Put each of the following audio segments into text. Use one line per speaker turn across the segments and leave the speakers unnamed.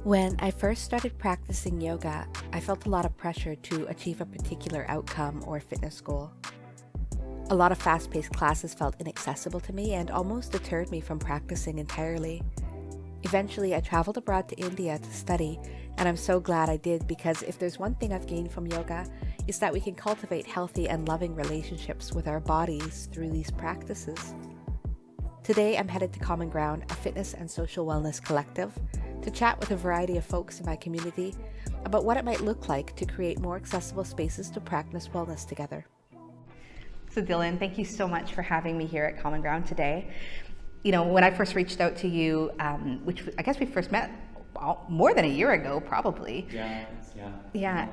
When I first started practicing yoga, I felt a lot of pressure to achieve a particular outcome or fitness goal. A lot of fast-paced classes felt inaccessible to me and almost deterred me from practicing entirely. Eventually, I traveled abroad to India to study, and I'm so glad I did, because if there's one thing I've gained from yoga, it's that we can cultivate healthy and loving relationships with our bodies through these practices. Today, I'm headed to Common Ground, a fitness and social wellness collective, to chat with a variety of folks in my community about what it might look like to create more accessible spaces to practice wellness together.
So Dylan, thank you so much for having me here at Common Ground today. You know, when I first reached out to you, which I guess we first met more than a year ago, probably. Yeah.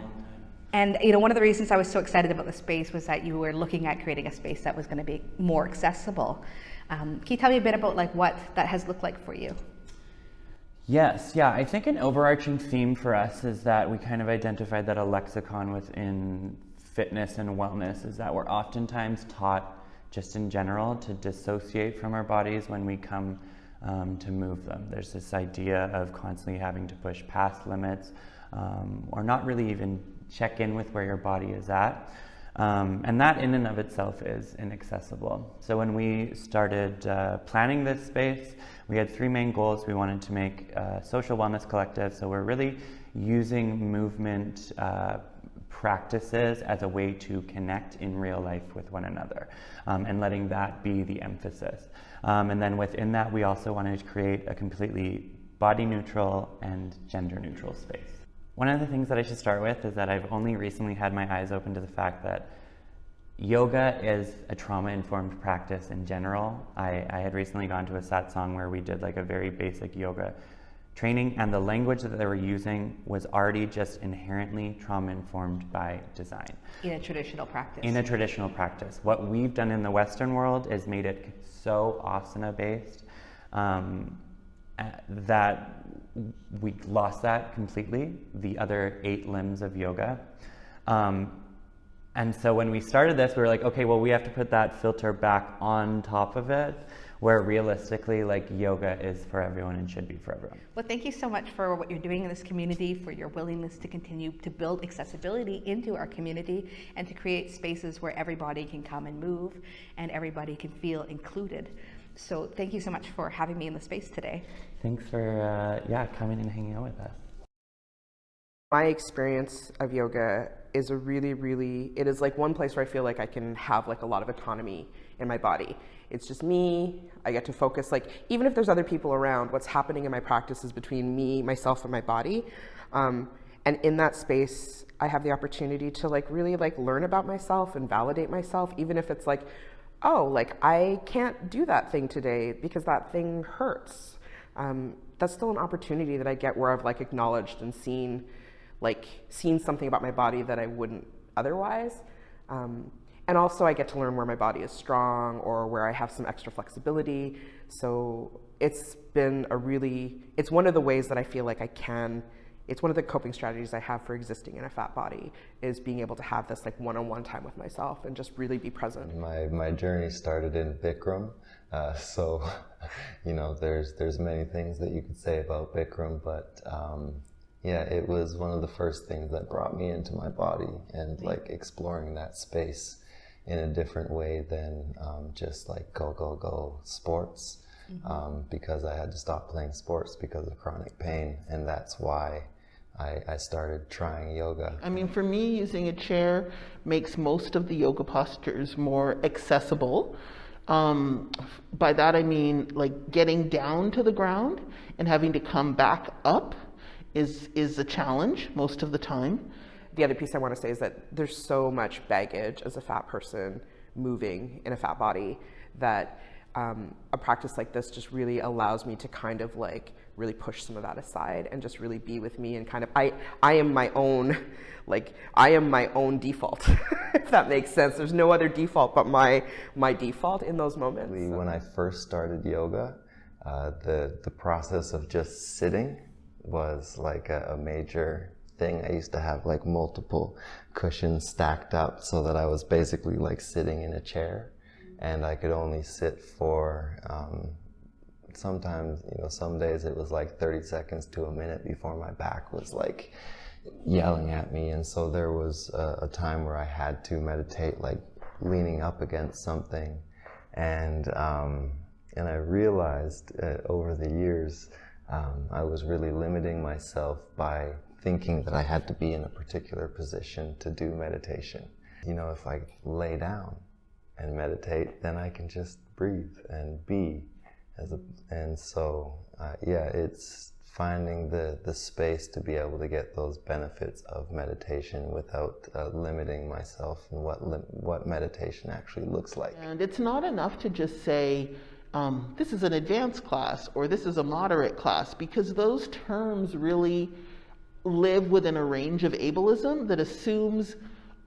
And you know, one of the reasons I was so excited about the space was that you were looking at creating a space that was going to be more accessible. Can you tell me a bit about like what that has looked like for you?
Yes, yeah, I think an overarching theme for us is that we kind of identified that a lexicon within fitness and wellness is that we're oftentimes taught just in general to dissociate from our bodies when we come to move them. There's this idea of constantly having to push past limits or not really even check in with where your body is at. And that in and of itself is inaccessible. So when we started planning this space, we had three main goals. We wanted to make a social wellness collective, so we're really using movement practices as a way to connect in real life with one another, and letting that be the emphasis. And then within that, we also wanted to create a completely body neutral and gender neutral space. One of the things that I should start with is that I've only recently had my eyes open to the fact that yoga is a trauma-informed practice in general. I had recently gone to a satsang where we did like a very basic yoga training, and the language that they were using was already just inherently trauma-informed by design.
In a traditional practice.
In a traditional practice. What we've done in the Western world is made it so asana-based that we lost that completely, the other 8 limbs of yoga. And so when we started this, we were like, okay, well, we have to put that filter back on top of it, where realistically, like, yoga is for everyone and should be for everyone.
Well, thank you so much for what you're doing in this community, for your willingness to continue to build accessibility into our community and to create spaces where everybody can come and move and everybody can feel included. So thank you so much for having me in the space today.
Thanks for coming and hanging out with us.
My experience of yoga is it is like one place where I feel like I can have like a lot of autonomy in my body. It's just me. I get to focus, like, even if there's other people around, what's happening in my practice is between me, myself, and my body. And in that space, I have the opportunity to like really like learn about myself and validate myself, even if it's like, oh, like I can't do that thing today because that thing hurts. That's still an opportunity that I get where I've like acknowledged and seen something about my body that I wouldn't otherwise. And also I get to learn where my body is strong or where I have some extra flexibility. So it's been it's one of the ways that I feel like it's one of the coping strategies I have for existing in a fat body, is being able to have this like one-on-one time with myself and just really be present.
My journey started in Bikram. So, you know, there's many things that you could say about Bikram, but yeah, it was one of the first things that brought me into my body and like exploring that space in a different way than just like go sports, because I had to stop playing sports because of chronic pain, and that's why I started trying yoga.
I mean, for me, using a chair makes most of the yoga postures more accessible. By that I mean like getting down to the ground and having to come back up is a challenge most of the time.
The other piece I want to say is that there's so much baggage as a fat person moving in a fat body that a practice like this just really allows me to kind of like really push some of that aside and just really be with me and kind of I am my own default, if that makes sense. There's no other default but my default in those moments.
When I first started yoga, the process of just sitting was like a major thing. I used to have like multiple cushions stacked up so that I was basically like sitting in a chair, and I could only sit for sometimes, some days it was like 30 seconds to a minute before my back was like yelling at me. And so there was a time where I had to meditate, like leaning up against something. And I realized over the years, I was really limiting myself by thinking that I had to be in a particular position to do meditation. If I lay down and meditate, then I can just breathe and be. It's finding the space to be able to get those benefits of meditation without limiting myself and what meditation actually looks like.
And it's not enough to just say, this is an advanced class or this is a moderate class, because those terms really live within a range of ableism that assumes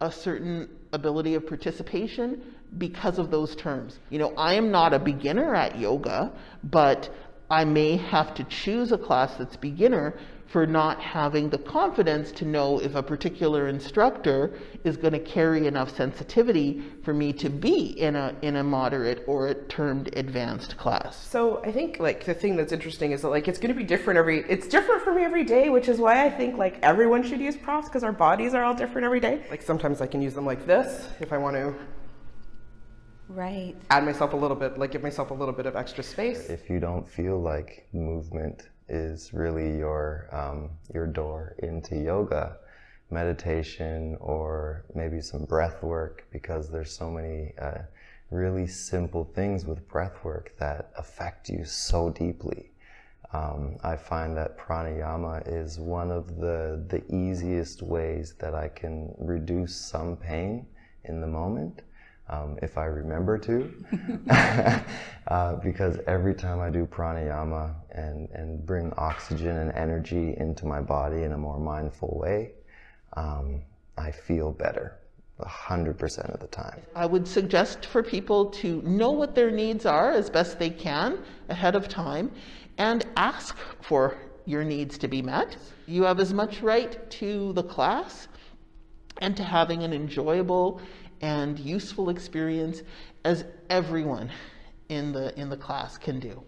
a certain ability of participation because of those terms. I am not a beginner at yoga, but I may have to choose a class that's beginner for not having the confidence to know if a particular instructor is going to carry enough sensitivity for me to be in a moderate or a termed advanced class.
So I think like the thing that's interesting is that like it's going to be different it's different for me every day, which is why I think like everyone should use props, because our bodies are all different every day. Like sometimes I can use them like this if I want to
Right.
add myself a little bit, like give myself a little bit of extra space.
If you don't feel like movement is really your door into yoga, meditation, or maybe some breath work, because there's so many really simple things with breath work that affect you so deeply. I find that pranayama is one of the easiest ways that I can reduce some pain in the moment. If I remember to, because every time I do pranayama and bring oxygen and energy into my body in a more mindful way, I feel better 100% of the time.
I would suggest for people to know what their needs are as best they can ahead of time and ask for your needs to be met. You have as much right to the class and to having an enjoyable and useful experience as everyone in the class can do.